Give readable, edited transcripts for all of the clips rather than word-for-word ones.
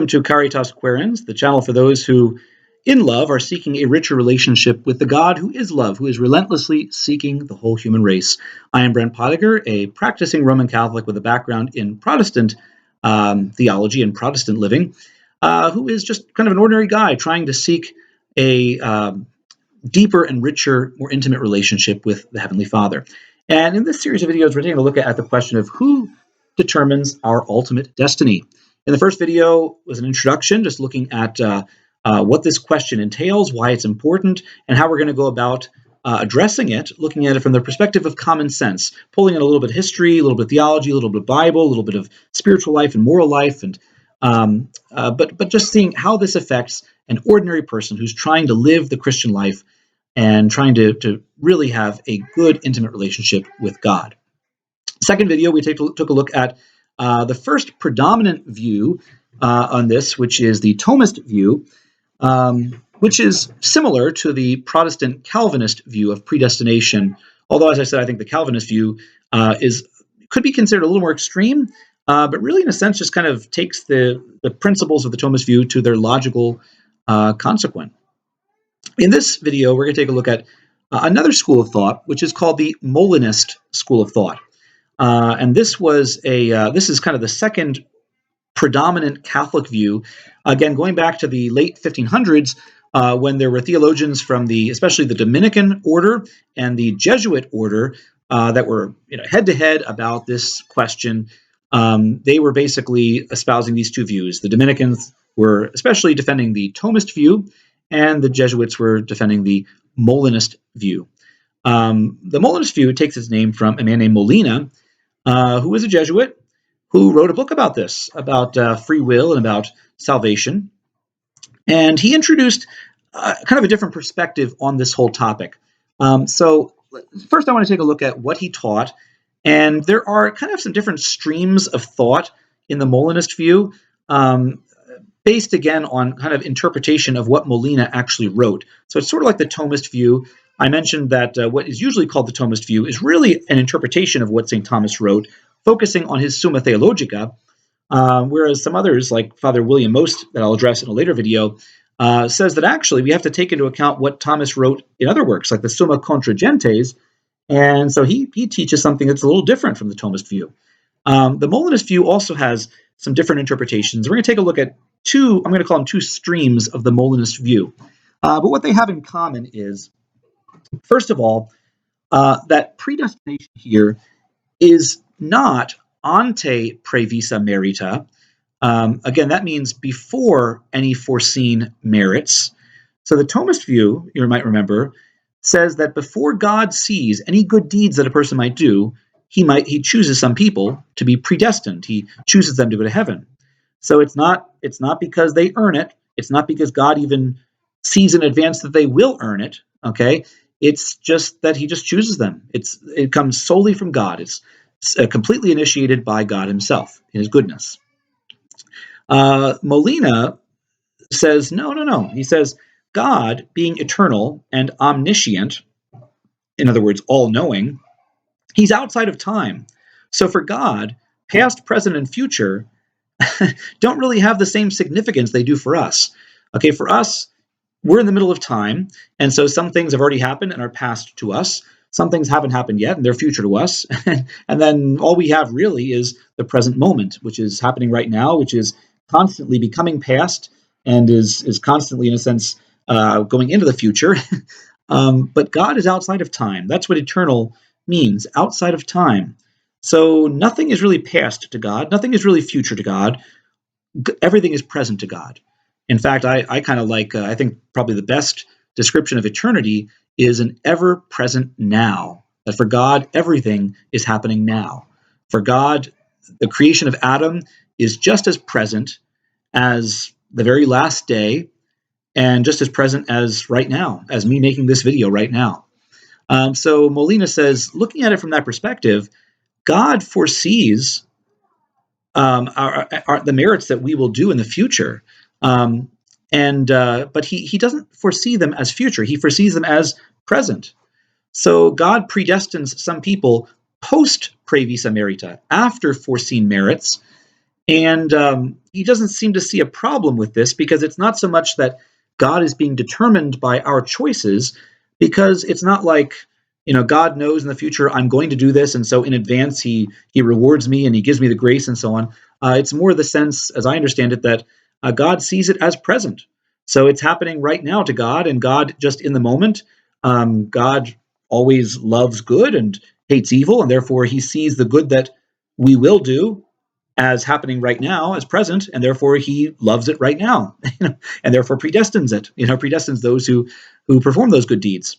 Welcome to Caritas Querens, the channel for those who, in love, are seeking a richer relationship with the God who is love, who is relentlessly seeking the whole human race. I am Brent Pottinger, a practicing Roman Catholic with a background in Protestant theology and Protestant living, who is just kind of an ordinary guy trying to seek a deeper and richer, more intimate relationship with the Heavenly Father. And in this series of videos, we're taking a look at the question of who determines our ultimate destiny. In the first video was an introduction, just looking at what this question entails, why it's important, and how we're going to go about addressing it, looking at it from the perspective of common sense, pulling in a little bit of history, a little bit of theology, a little bit of Bible, a little bit of spiritual life and moral life, and but just seeing how this affects an ordinary person who's trying to live the Christian life and trying to really have a good, intimate relationship with God. Second video, we took a look at the first predominant view on this, which is the Thomist view, which is similar to the Protestant Calvinist view of predestination. Although, as I said, I think the Calvinist view could be considered a little more extreme, but really, in a sense, just kind of takes the principles of the Thomist view to their logical consequence. In this video, we're going to take a look at another school of thought, which is called the Molinist school of thought. And this is kind of the second predominant Catholic view, again, going back to the late 1500s, when there were theologians from especially the Dominican order and the Jesuit order that were head-to-head about this question. They were basically espousing these two views. The Dominicans were especially defending the Thomist view, and the Jesuits were defending the Molinist view. The Molinist view takes its name from a man named Molina, who was a Jesuit, who wrote a book about this, about free will and about salvation. And he introduced kind of a different perspective on this whole topic. So first I want to take a look at what he taught. And there are kind of some different streams of thought in the Molinist view, based again on kind of interpretation of what Molina actually wrote. So it's sort of like the Thomist view. I mentioned that what is usually called the Thomist view is really an interpretation of what St. Thomas wrote, focusing on his Summa Theologica, whereas some others, like Father William Most, that I'll address in a later video, says that actually we have to take into account what Thomas wrote in other works, like the Summa Contra Gentes, and so he teaches something that's a little different from the Thomist view. The Molinist view also has some different interpretations. We're going to take a look at I'm going to call them two streams of the Molinist view. But what they have in common is, first of all, that predestination here is not ante praevisa merita. Again, that means before any foreseen merits. So the Thomist view, you might remember, says that before God sees any good deeds that a person might do, he chooses some people to be predestined. He chooses them to go to heaven. So it's not because they earn it. It's not because God even sees in advance that they will earn it. Okay, it's just that he just chooses them. It comes solely from God. It's completely initiated by God himself in his goodness. Molina says, no. He says, God, being eternal and omniscient, in other words, all-knowing, he's outside of time. So for God, past, present, and future don't really have the same significance they do for us. Okay, for us, we're in the middle of time, and so some things have already happened and are past to us. Some things haven't happened yet, and they're future to us. And then all we have really is the present moment, which is happening right now, which is constantly becoming past and is constantly, in a sense, going into the future. But God is outside of time. That's what eternal means, outside of time. So nothing is really past to God. Nothing is really future to God. Everything is present to God. In fact, I kind of like, I think probably the best description of eternity is an ever-present now. That for God, everything is happening now. For God, the creation of Adam is just as present as the very last day and just as present as right now, as me making this video right now. So Molina says, looking at it from that perspective, God foresees the merits that we will do in the future. But he doesn't foresee them as future. He foresees them as present. So God predestines some people post praevisa merita, after foreseen merits, And he doesn't seem to see a problem with this, because it's not so much that God is being determined by our choices, because it's not like, God knows in the future I'm going to do this, and so in advance he rewards me and he gives me the grace and so on. It's more the sense, as I understand it, that God sees it as present. So it's happening right now to God, and God just in the moment. God always loves good and hates evil, and therefore he sees the good that we will do as happening right now, as present, and therefore he loves it right now, and therefore predestines it. Predestines those who perform those good deeds.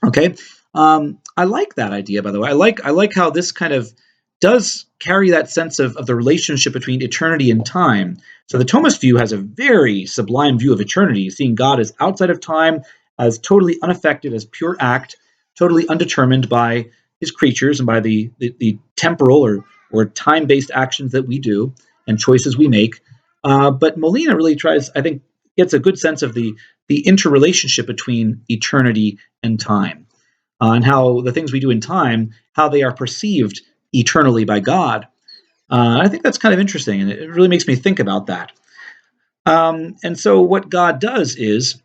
Okay, I like that idea, by the way. I like how this kind of does carry that sense of the relationship between eternity and time. So the Thomist view has a very sublime view of eternity, seeing God as outside of time, as totally unaffected, as pure act, totally undetermined by his creatures and by the temporal or time-based actions that we do and choices we make. But Molina really tries, I think, gets a good sense of the interrelationship between eternity and time, and how the things we do in time, how they are perceived eternally by God. I think that's kind of interesting, and it really makes me think about that. And so what God does is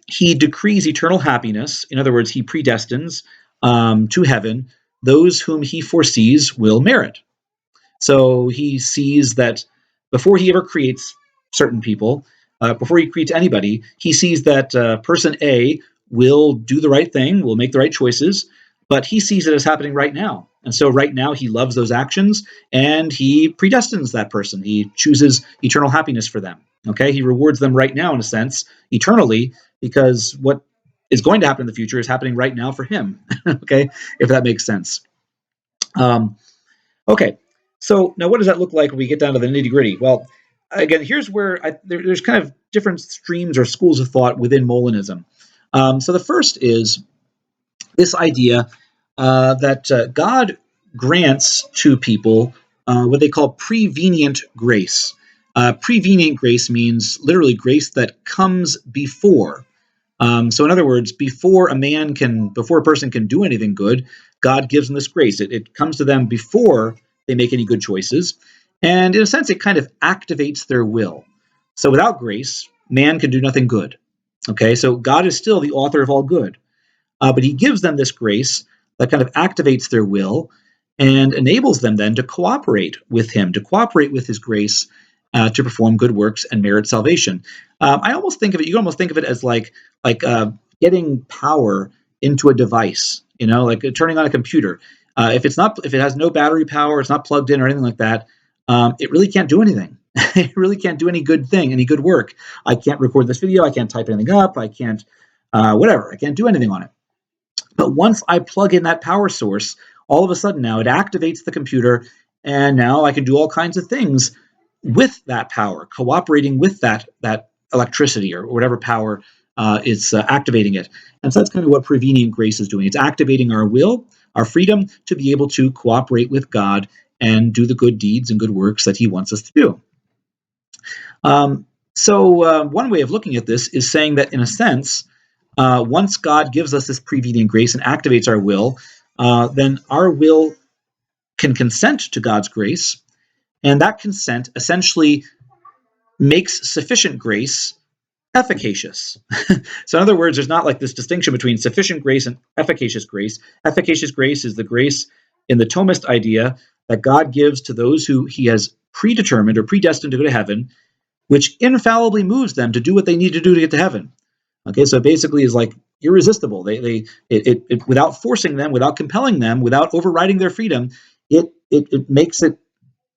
he decrees eternal happiness. In other words, he predestines to heaven those whom he foresees will merit. So he sees that before he ever creates certain people, before he creates anybody, he sees that person A will do the right thing, will make the right choices, but he sees it as happening right now. And so right now he loves those actions and he predestines that person. He chooses eternal happiness for them. Okay, he rewards them right now in a sense, eternally, because what is going to happen in the future is happening right now for him. Okay, if that makes sense. Um, Okay, so now what does that look like when we get down to the nitty gritty? Well, again, here's where there's kind of different streams or schools of thought within Molinism. So the first is this idea that God grants to people what they call prevenient grace. Prevenient grace means literally grace that comes before. So in other words, before a person can do anything good, God gives them this grace. It comes to them before they make any good choices. And in a sense, it kind of activates their will. So without grace, man can do nothing good. Okay, so God is still the author of all good. But he gives them this grace that kind of activates their will and enables them then to cooperate with him, to cooperate with his grace, to perform good works and merit salvation. I almost think of it. You almost think of it as like getting power into a device. Like turning on a computer. If it has no battery power, it's not plugged in or anything like that. It really can't do anything. It really can't do any good thing, any good work. I can't record this video. I can't type anything up. I can't whatever. I can't do anything on it. But once I plug in that power source, all of a sudden now it activates the computer, and now I can do all kinds of things with that power, cooperating with that electricity or whatever power is activating it. And so that's kind of what prevenient grace is doing. It's activating our will, our freedom to be able to cooperate with God and do the good deeds and good works that he wants us to do. So one way of looking at this is saying that, in a sense, once God gives us this prevenient grace and activates our will, then our will can consent to God's grace, and that consent essentially makes sufficient grace efficacious. So in other words, there's not like this distinction between sufficient grace and efficacious grace. Efficacious grace is the grace in the Thomist idea that God gives to those who he has predetermined or predestined to go to heaven, which infallibly moves them to do what they need to do to get to heaven. Okay, so it basically is like irresistible. It without forcing them, without compelling them, without overriding their freedom, it makes it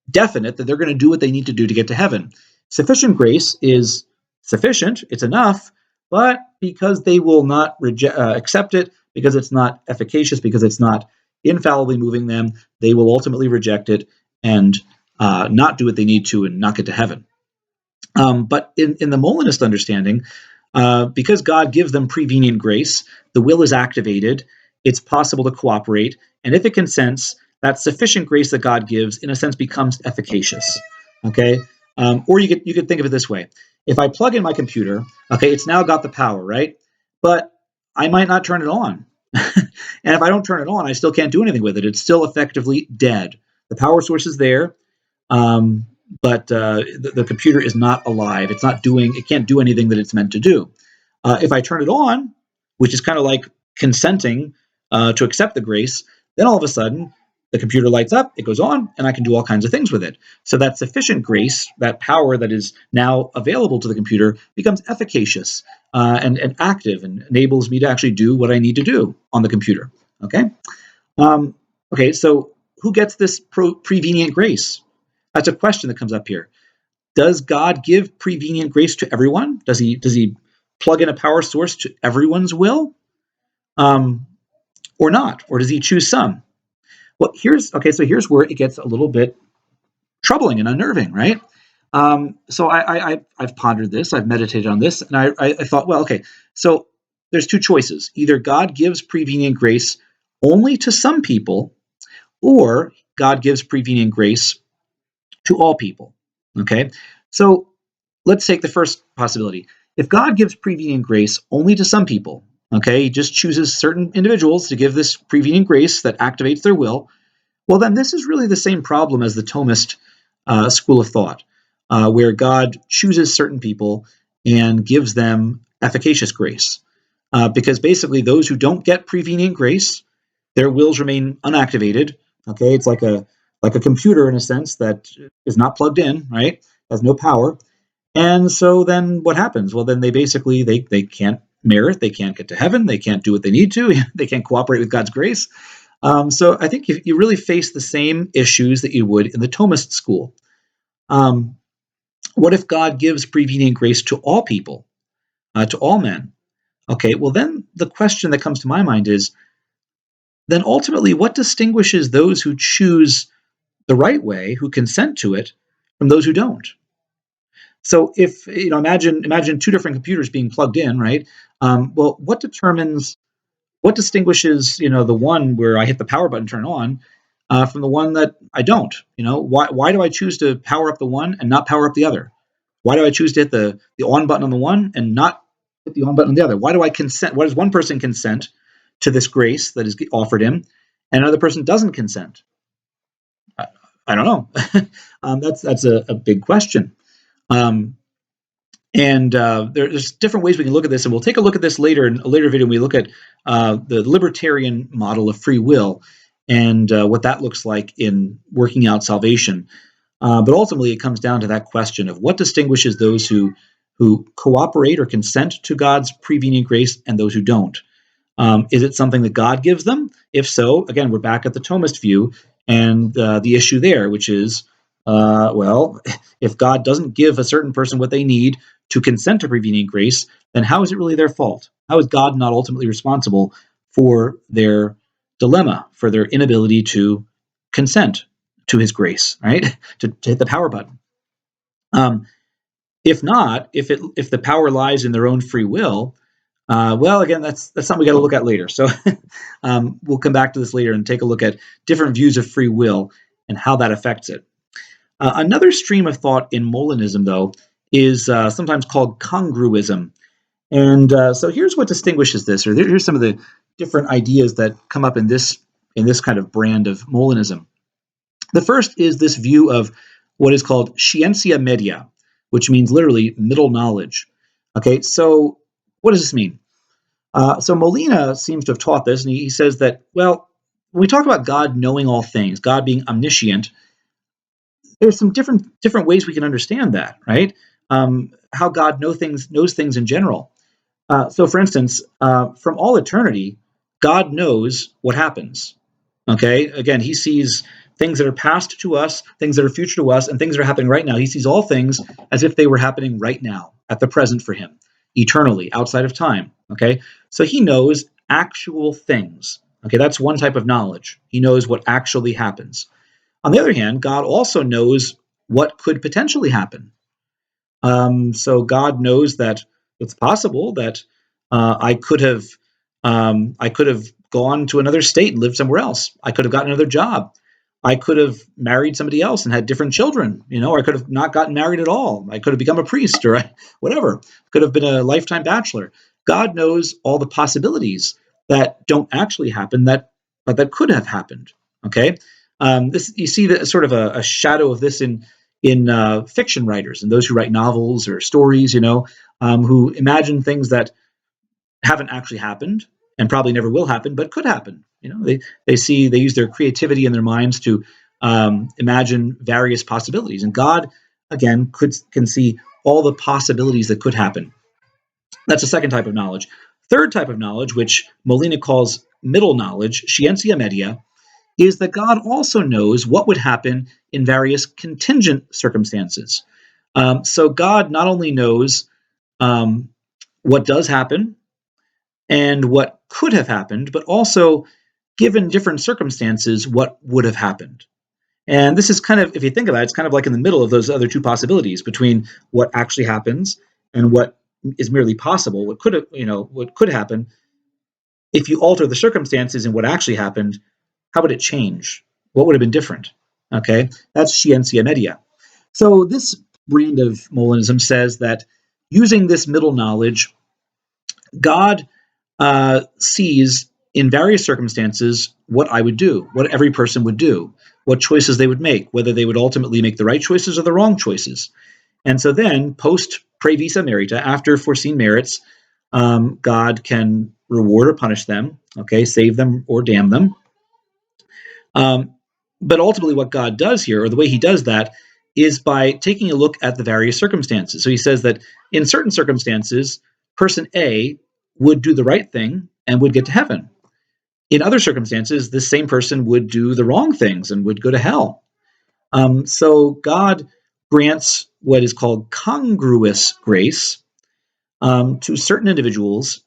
definite that they're going to do what they need to do to get to heaven. Sufficient grace is sufficient; it's enough, but because they will not accept it, because it's not efficacious, because it's not infallibly moving them, they will ultimately reject it and not do what they need to and not get to heaven. But in the Molinist understanding, because God gives them prevenient grace, the will is activated, it's possible to cooperate, and if it consents, that sufficient grace that God gives, in a sense, becomes efficacious. Okay, or you could think of it this way: if I plug in my computer, okay, it's now got the power, right? But I might not turn it on, and if I don't turn it on, I still can't do anything with it. It's still effectively dead. The power source is there. but the computer is not alive. It's not doing. It can't do anything that it's meant to do. If I turn it on, which is kind of like consenting to accept the grace, then all of a sudden the computer lights up, it goes on, and I can do all kinds of things with it. So that sufficient grace, that power that is now available to the computer, becomes efficacious and active, and enables me to actually do what I need to do on the computer. Okay. Um, okay. So who gets this prevenient grace? That's a question that comes up here. Does God give prevenient grace to everyone? Does he plug in a power source to everyone's will, um, or not? Or does he choose some? Well, here's where it gets a little bit troubling and unnerving, right? I've pondered this, I've meditated on this, and I thought, well, okay, so there's two choices. Either God gives prevenient grace only to some people, or God gives prevenient grace to all people. Okay, so let's take the first possibility. If God gives prevenient grace only to some people, okay, he just chooses certain individuals to give this prevenient grace that activates their will, well, then this is really the same problem as the Thomist school of thought, where God chooses certain people and gives them efficacious grace. Because basically, those who don't get prevenient grace, their wills remain unactivated. Okay, it's like a computer in a sense that is not plugged in, right? Has no power. And so then what happens? Well, then they can't merit, they can't get to heaven, they can't do what they need to, they can't cooperate with God's grace. So I think you really face the same issues that you would in the Thomist school. Um, what if God gives prevenient grace to all people, to all men? Okay, well, then the question that comes to my mind is, then ultimately, what distinguishes those who choose the right way, who consent to it, from those who don't? So if imagine two different computers being plugged in, right? Well, what distinguishes the one where I hit the power button, turn on, from the one that I don't? Why do I choose to power up the one and not power up the other? Why do I choose to hit the on button on the one and not hit the on button on the other? Why do I consent? Why does one person consent to this grace that is offered him, and another person doesn't consent? I, I don't know. That's a big question. Um, and there's different ways we can look at this, and we'll take a look at this later in a later video. When we look at the libertarian model of free will and what that looks like in working out salvation. But ultimately, it comes down to that question of what distinguishes those who cooperate or consent to God's prevenient grace and those who don't. Is it something that God gives them? If so, again, we're back at the Thomist view and the issue there, which is, well, if God doesn't give a certain person what they need to consent to prevenient grace, then how is it really their fault? How is God not ultimately responsible for their dilemma, for their inability to consent to his grace, right? to hit the power button. If not, if the power lies in their own free will, well, again, that's something we got to look at later. So we'll come back to this later and take a look at different views of free will and how that affects it. Another stream of thought in Molinism, though, is sometimes called congruism. And so here's what distinguishes this, or here's some of the different ideas that come up in this kind of brand of Molinism. The first is this view of what is called scientia media, which means literally middle knowledge. Okay, so what does this mean? So Molina seems to have taught this, and he says that, well, when we talk about God knowing all things, God being omniscient, there's some different ways we can understand that, right? How God knows things in general. So, for instance, from all eternity, God knows what happens. Okay, again, he sees things that are past to us, things that are future to us, and things that are happening right now. He sees all things as if they were happening right now, at the present for him, eternally, outside of time. Okay, so he knows actual things. Okay, that's one type of knowledge. He knows what actually happens. On the other hand, God also knows what could potentially happen. So God knows that it's possible that I could have gone to another state and lived somewhere else. I could have gotten another job. I could have married somebody else and had different children, or I could have not gotten married at all. I could have become a priest or whatever. Could have been a lifetime bachelor. God knows all the possibilities that don't actually happen that could have happened. Okay, this you see the sort of a shadow of this in fiction writers and those who write novels or stories, who imagine things that haven't actually happened and probably never will happen, but could happen. They use their creativity in their minds to imagine various possibilities, and God again can see all the possibilities that could happen. That's a second type of knowledge. Third type of knowledge, which Molina calls middle knowledge, scientia media, is that God also knows what would happen in various contingent circumstances. So God not only knows what does happen and what could have happened, but also, given different circumstances, what would have happened. And this is kind of, if you think about it, it's kind of like in the middle of those other two possibilities between what actually happens and what is merely possible, what could happen. If you alter the circumstances and what actually happened, how would it change? What would have been different? Okay, that's scientia media. So this brand of Molinism says that using this middle knowledge, God sees in various circumstances what I would do, what every person would do, what choices they would make, whether they would ultimately make the right choices or the wrong choices. And so then, post praevisa merita, after foreseen merits, God can reward or punish them, okay, save them or damn them. But ultimately, what God does here, or the way he does that, is by taking a look at the various circumstances. So he says that in certain circumstances, person A would do the right thing and would get to heaven. In other circumstances, this same person would do the wrong things and would go to hell. So God grants what is called congruous grace to certain individuals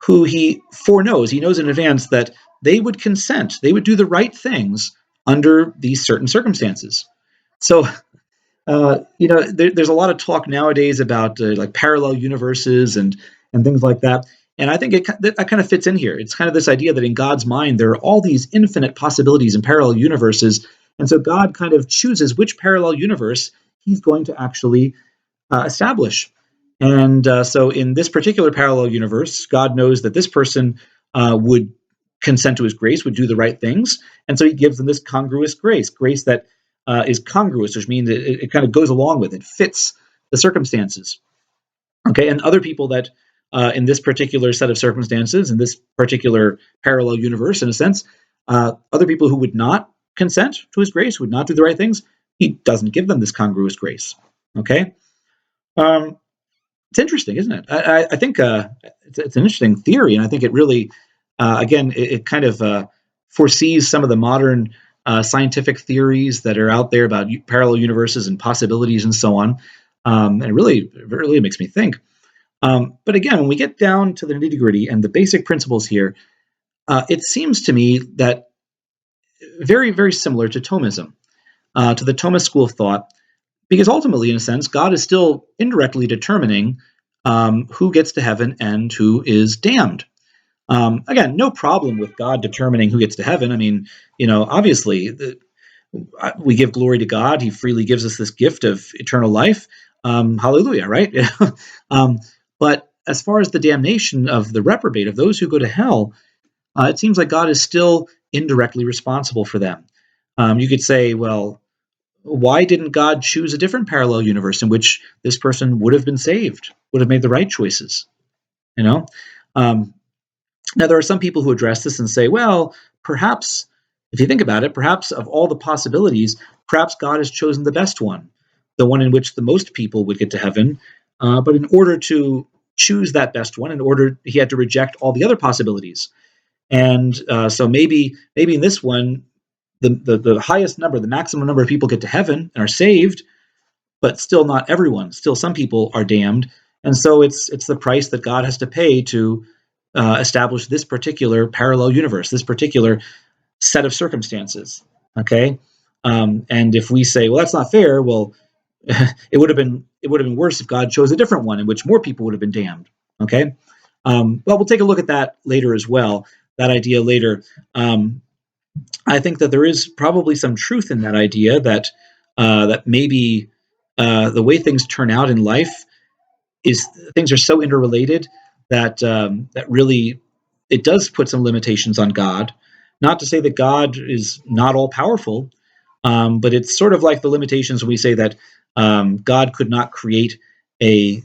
who he foreknows. He knows in advance that they would consent, they would do the things under these certain circumstances. So, there's a lot of talk nowadays about like parallel universes and things like that. And I think that kind of fits in here. It's kind of this idea that in God's mind, there are all these infinite possibilities in parallel universes. And so God kind of chooses which parallel universe he's going to actually establish. And so in this particular parallel universe, God knows that this person would consent to his grace, would do the right things. And so he gives them this congruous grace that is congruous, which means it kind of goes along with it, fits the circumstances. Okay, and other people that in this particular set of circumstances, in this particular parallel universe, in a sense, other people who would not consent to his grace, would not do the right things, he doesn't give them this congruous grace. Okay? It's interesting, isn't it? I think it's an interesting theory, and I think it really, again, it kind of foresees some of the modern scientific theories that are out there about parallel universes and possibilities and so on. And it really makes me think. But again, when we get down to the nitty-gritty and the basic principles here, it seems to me that very, very similar to Thomism, to the Thomist school of thought, because ultimately, in a sense, God is still indirectly determining who gets to heaven and who is damned. Again, no problem with God determining who gets to heaven. I mean, obviously, we give glory to God. He freely gives us this gift of eternal life. Hallelujah, right? But as far as the damnation of the reprobate, of those who go to hell, it seems like God is still indirectly responsible for them. You could say, well, why didn't God choose a different parallel universe in which this person would have been saved, would have made the right choices? Now, there are some people who address this and say, well, perhaps, if you think about it, perhaps of all the possibilities, perhaps God has chosen the best one, the one in which the most people would get to heaven. But in order to choose that best one, he had to reject all the other possibilities. And so maybe in this one, the highest number, the maximum number of people get to heaven and are saved, but still not everyone. Still, some people are damned. And so it's the price that God has to pay to establish this particular parallel universe, this particular set of circumstances. Okay, and if we say, well, that's not fair, well, it would have been worse if God chose a different one in which more people would have been damned. Okay, well, we'll take a look at that later as well. That idea later. I think that there is probably some truth in that idea that maybe the way things turn out in life is things are so interrelated that that really it does put some limitations on God. Not to say that God is not all powerful, But it's sort of like the limitations when we say that God could not create a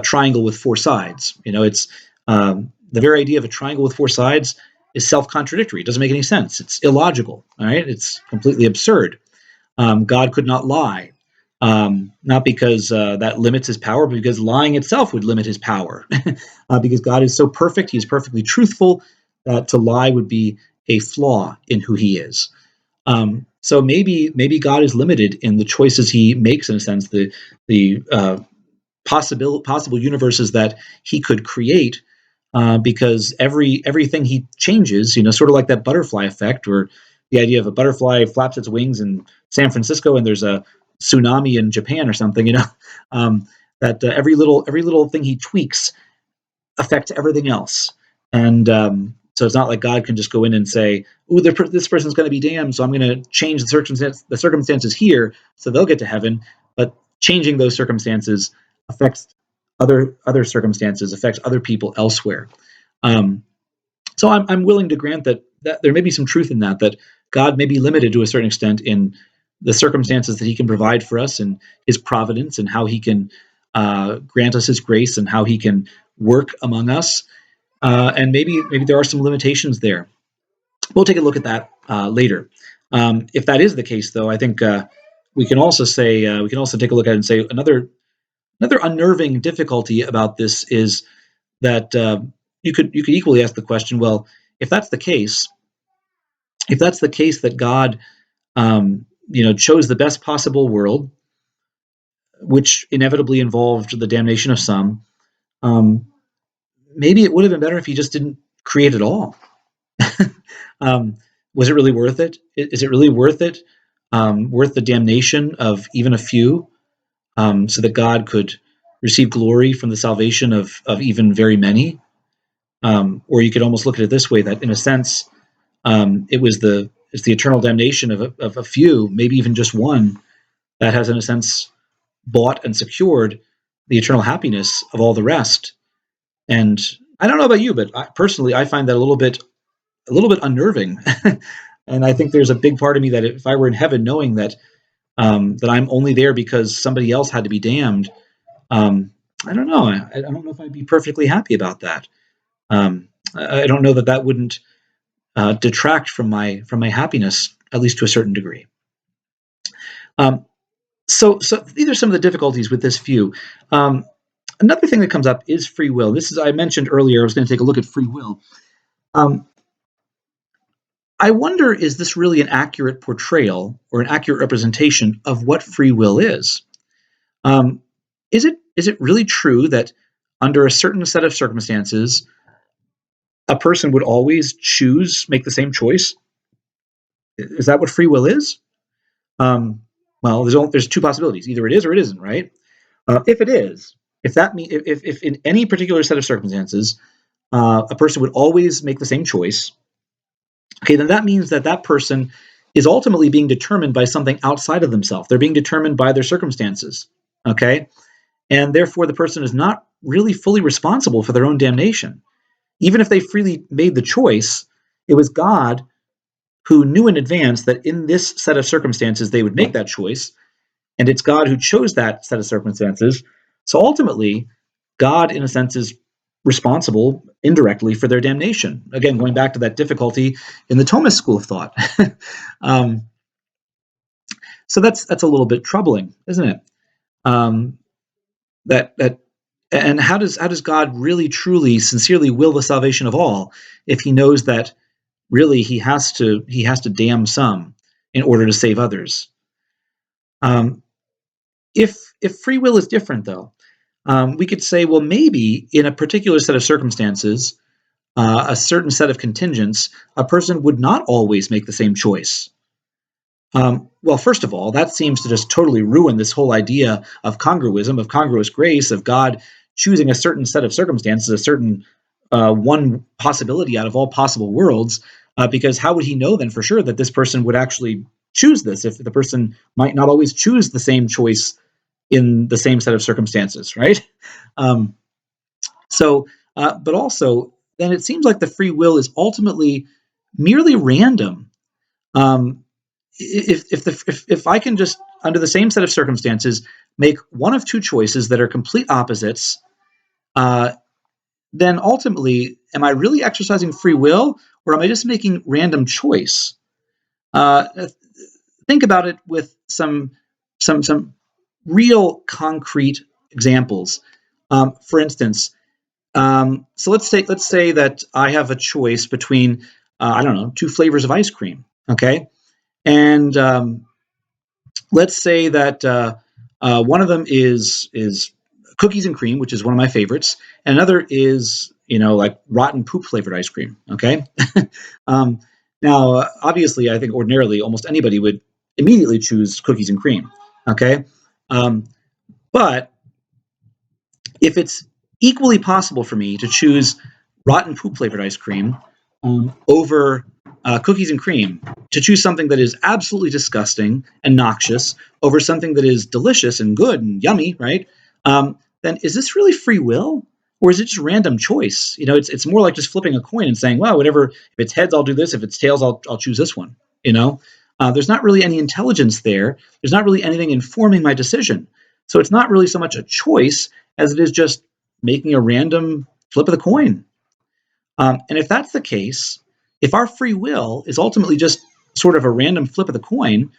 triangle with four sides. It's the very idea of a triangle with four sides is self-contradictory. It doesn't make any sense. It's illogical. All right, it's completely absurd. God could not lie, not because that limits his power, but because lying itself would limit his power. Because God is so perfect, he is perfectly truthful, that to lie would be a flaw in who he is. So maybe God is limited in the choices he makes, in a sense, the possible universes that he could create, because everything he changes, sort of like that butterfly effect, or the idea of a butterfly flaps its wings in San Francisco and there's a tsunami in Japan or something, that every little thing he tweaks affects everything else. And so it's not like God can just go in and say, "Oh, this person's going to be damned, so I'm going to change the circumstances here, so they'll get to heaven." But changing those circumstances affects other circumstances, affects other people elsewhere. Um, so I'm willing to grant that there may be some truth in that God may be limited to a certain extent in the circumstances that he can provide for us, and his providence, and how he can grant us his grace, and how he can work among us. And maybe there are some limitations there. We'll take a look at that later. If that is the case, though, I think we can also take a look at it and say another unnerving difficulty about this is that you could equally ask the question, well, if that's the case, that God chose the best possible world, which inevitably involved the damnation of some, um, maybe it would have been better if he just didn't create at all. Was it really worth it? Is it really worth it? Worth the damnation of even a few, so that God could receive glory from the salvation of even very many? Or you could almost look at it this way: that in a sense, it's the eternal damnation of a few, maybe even just one, that has, in a sense, bought and secured the eternal happiness of all the rest. And I don't know about you, but personally, I find that a little bit unnerving. And I think there's a big part of me that if I were in heaven, knowing that I'm only there because somebody else had to be damned, I don't know. I don't know if I'd be perfectly happy about that. I don't know that wouldn't detract from my happiness, at least to a certain degree. Um, so these are some of the difficulties with this view. Another thing that comes up is free will. This is, I mentioned earlier, I was going to take a look at free will. I wonder, is this really an accurate portrayal or an accurate representation of what free will is? Um, is it really true that under a certain set of circumstances, a person would always make the same choice? Is that what free will is? Um, well, there's two possibilities: either it is or it isn't, right? If it is, if in any particular set of circumstances, a person would always make the same choice, okay, then that means that person is ultimately being determined by something outside of themselves. They're being determined by their circumstances, okay? And therefore, the person is not really fully responsible for their own damnation. Even if they freely made the choice, it was God who knew in advance that in this set of circumstances they would make that choice, and it's God who chose that set of circumstances. So ultimately, God, in a sense, is responsible indirectly for their damnation. Again, going back to that difficulty in the Thomist school of thought. um, so that's a little bit troubling, isn't it? Um, that and how does God really, truly, sincerely will the salvation of all if He knows that really he has to damn some in order to save others? Um, if free will is different, though, we could say, well, maybe in a particular set of circumstances, a certain set of contingents, a person would not always make the same choice. Well, first of all, that seems to just totally ruin this whole idea of congruism, of congruous grace, of God choosing a certain set of circumstances, a certain one possibility out of all possible worlds, because how would he know then for sure that this person would actually choose this if the person might not always choose the same choice in the same set of circumstances, right? Um, but also, then it seems like the free will is ultimately merely random. Um, if I can just, under the same set of circumstances, make one of two choices that are complete opposites, uh, then ultimately, am I really exercising free will, or am I just making random choice? Think about it with some real concrete examples. For instance, so let's say that I have a choice between I don't know, two flavors of ice cream. Okay, and let's say that one of them is cookies and cream, which is one of my favorites, and another is, like rotten poop flavored ice cream. Okay, um, now obviously I think ordinarily almost anybody would immediately choose cookies and cream. Okay, um, but if it's equally possible for me to choose rotten poop flavored ice cream over cookies and cream, to choose something that is absolutely disgusting and noxious over something that is delicious and good and yummy, right? Then is this really free will? Or is it just random choice? It's more like just flipping a coin and saying, well, whatever, if it's heads, I'll do this. If it's tails, I'll choose this one. There's not really any intelligence there. There's not really anything informing my decision. So it's not really so much a choice as it is just making a random flip of the coin. And if that's the case, if our free will is ultimately just sort of a random flip of the coin,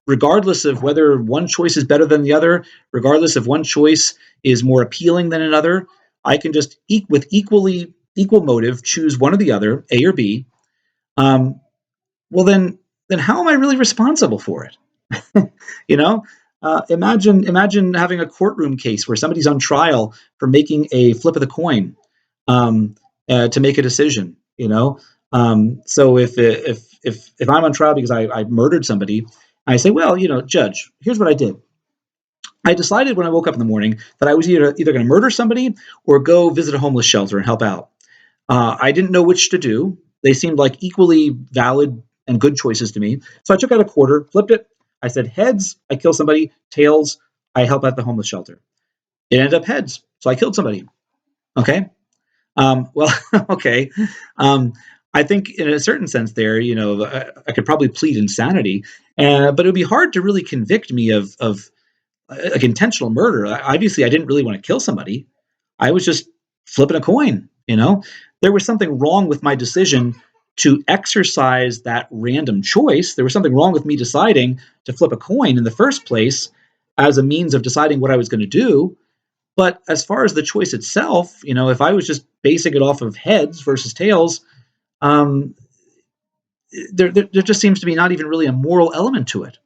regardless of whether one choice is better than the other, regardless if one choice is more appealing than another, I can just with equal motive choose one or the other, A or B. Well, then how am I really responsible for it? you know, imagine having a courtroom case where somebody's on trial for making a flip of the coin to make a decision. So if I'm on trial because I murdered somebody, I say, well, judge, here's what I did. I decided when I woke up in the morning that I was either going to murder somebody or go visit a homeless shelter and help out. I didn't know which to do. They seemed like equally valid and good choices to me. So I took out a quarter, flipped it. I said, heads, I kill somebody. Tails, I help out the homeless shelter. It ended up heads, so I killed somebody. Okay. Well, okay. I think in a certain sense there, I could probably plead insanity, but it would be hard to really convict me of like intentional murder. Obviously, I didn't really want to kill somebody. I was just flipping a coin. There was something wrong with my decision to exercise that random choice. There was something wrong with me deciding to flip a coin in the first place as a means of deciding what I was going to do. But as far as the choice itself, if I was just basing it off of heads versus tails, um, there just seems to be not even really a moral element to it.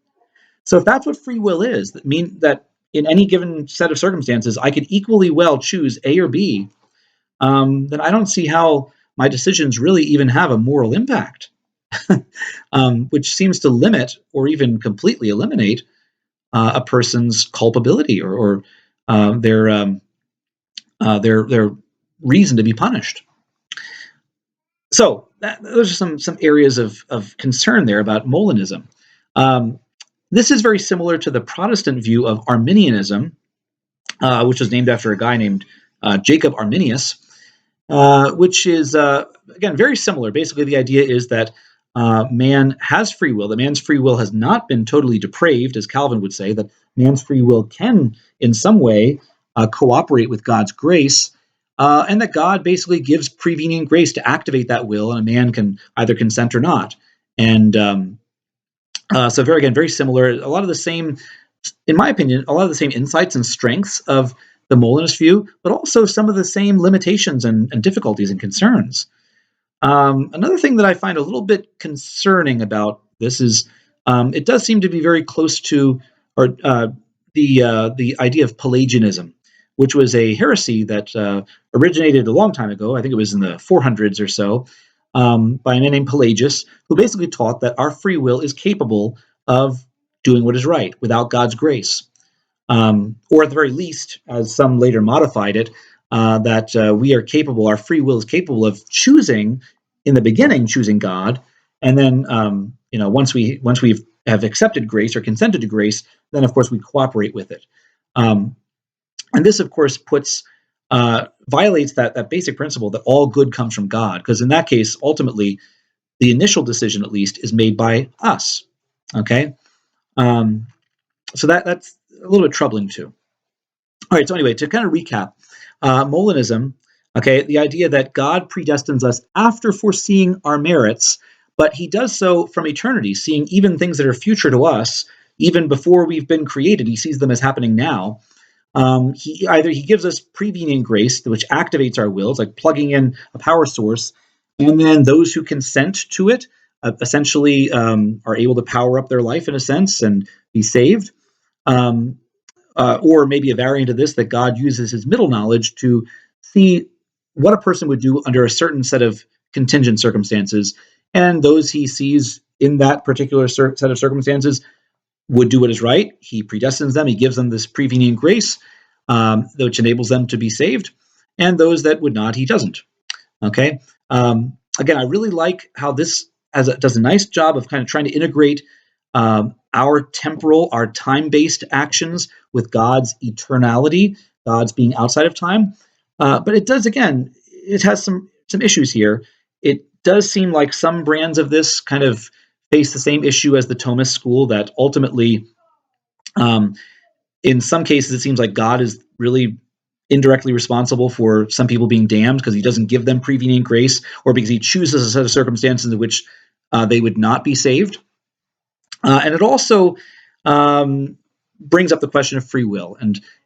So if that's what free will is, that mean that in any given set of circumstances, I could equally well choose A or B, then I don't see how my decisions really even have a moral impact, which seems to limit or even completely eliminate a person's culpability or their reason to be punished. So those are some areas of concern there about Molinism. Um, this is very similar to the Protestant view of Arminianism, which was named after a guy named Jacob Arminius, which is, again, very similar. Basically, the idea is that man has free will, that man's free will has not been totally depraved, as Calvin would say, that man's free will can, in some way, cooperate with God's grace, and that God basically gives prevenient grace to activate that will, and a man can either consent or not. And so, very similar. A lot of the same, in my opinion, a lot of the same insights and strengths of the Molinist view, but also some of the same limitations and difficulties and concerns. Another thing that I find a little bit concerning about this is it does seem to be very close to the idea of Pelagianism, which was a heresy that originated a long time ago. I think it was in the 400s or so, by a man named Pelagius, who basically taught that our free will is capable of doing what is right without God's grace. Or at the very least, as some later modified it, that we are capable, our free will is capable of choosing, in the beginning, choosing God, and then once we have accepted grace or consented to grace, then of course we cooperate with it. And this, of course, violates that basic principle that all good comes from God, because in that case, ultimately, the initial decision, at least, is made by us. Okay, so that's a little bit troubling too. All right, so anyway, to kind of recap, Molinism, okay, the idea that God predestines us after foreseeing our merits, but he does so from eternity, seeing even things that are future to us, even before we've been created. He sees them as happening now. He gives us prevenient grace, which activates our wills, like plugging in a power source, and then those who consent to it essentially are able to power up their life in a sense and be saved. Or maybe a variant of this, that God uses his middle knowledge to see what a person would do under a certain set of contingent circumstances, and those he sees in that particular set of circumstances would do what is right. He predestines them. He gives them this prevenient grace, which enables them to be saved, and those that would not, he doesn't. Okay. Again, I really like how this does a nice job of kind of trying to integrate our temporal, our time-based actions with God's eternality, God's being outside of time. But it does, again, it has some issues here. It does seem like some brands of this kind of face the same issue as the Thomist school, that ultimately, in some cases, it seems like God is really indirectly responsible for some people being damned because he doesn't give them prevenient grace, or because he chooses a set of circumstances in which they would not be saved. And it also brings up the question of free will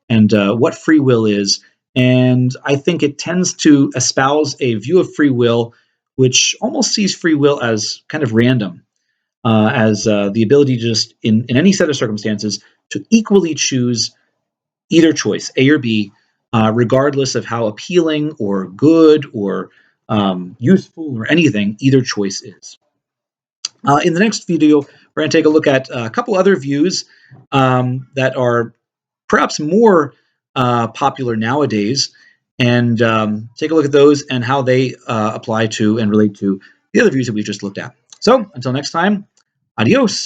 and what free will is. And I think it tends to espouse a view of free will which almost sees free will as kind of random, as the ability to just, in any set of circumstances, to equally choose either choice, A or B, regardless of how appealing or good or useful or anything either choice is. In the next video, we're going to take a look at a couple other views that are perhaps more popular nowadays, and take a look at those and how they apply to and relate to the other views that we've just looked at. So until next time, adios.